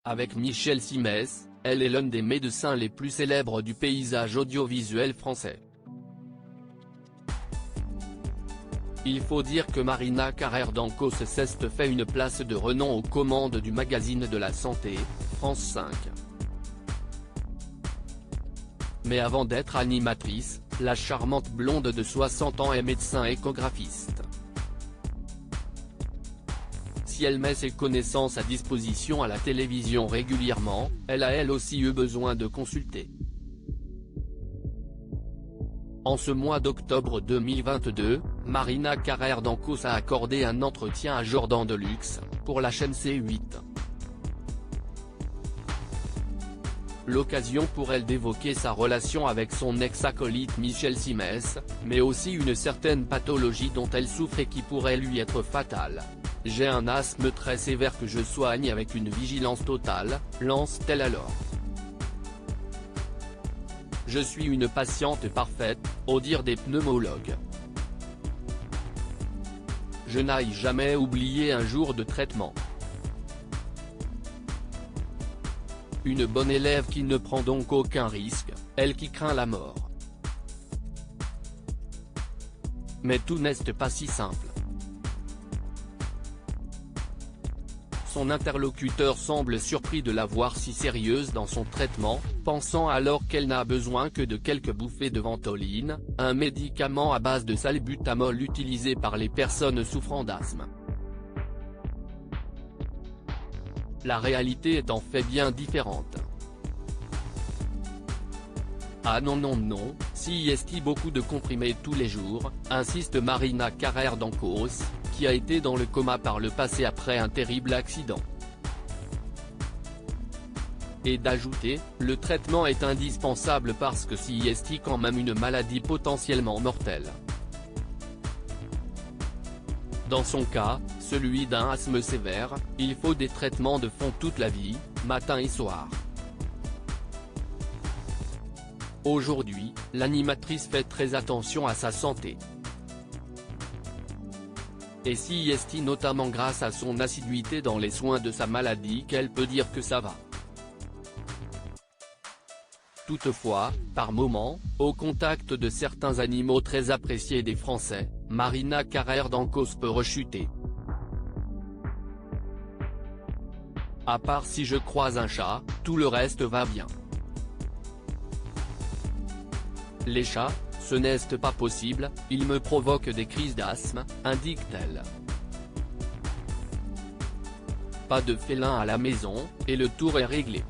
Avec Michel Simès, elle est l'un des médecins les plus célèbres du paysage audiovisuel français. Il faut dire que Marina Carrère d'Ancos s'est fait une place de renom aux commandes du magazine de la santé, France 5. Mais avant d'être animatrice, la charmante blonde de 60 ans est médecin échographiste. Si elle met ses connaissances à disposition à la télévision régulièrement, elle a elle aussi eu besoin de consulter. En ce mois d'octobre 2022, Marina Carrère d'Ancos a accordé un entretien à Jordan Deluxe, pour la chaîne C8. L'occasion pour elle d'évoquer sa relation avec son ex-acolyte Michel Simès, mais aussi une certaine pathologie dont elle souffre et qui pourrait lui être fatale. « J'ai un asthme très sévère que je soigne avec une vigilance totale », lance-t-elle alors. « Je suis une patiente parfaite, au dire des pneumologues. Je n'ai jamais oublié un jour de traitement. Une bonne élève qui ne prend donc aucun risque, elle qui craint la mort. Mais tout n'est pas si simple. » Son interlocuteur semble surpris de la voir si sérieuse dans son traitement, pensant alors qu'elle n'a besoin que de quelques bouffées de ventoline, un médicament à base de salbutamol utilisé par les personnes souffrant d'asthme. La réalité est en fait bien différente. Ah non, si est beaucoup de comprimés tous les jours, insiste Marina Carrère d'Ancos, qui a été dans le coma par le passé après un terrible accident. Et d'ajouter, le traitement est indispensable parce que si est quand même une maladie potentiellement mortelle. Dans son cas, celui d'un asthme sévère, il faut des traitements de fond toute la vie, matin et soir. Aujourd'hui, l'animatrice fait très attention à sa santé. Et si est notamment grâce à son assiduité dans les soins de sa maladie qu'elle peut dire que ça va. Toutefois, par moments, au contact de certains animaux très appréciés des Français, Marina Carrère d'Ancos peut rechuter. À part si je croise un chat, tout le reste va bien. Les chats, ce n'est pas possible, ils me provoquent des crises d'asthme, indique-t-elle. Pas de félin à la maison, et le tour est réglé.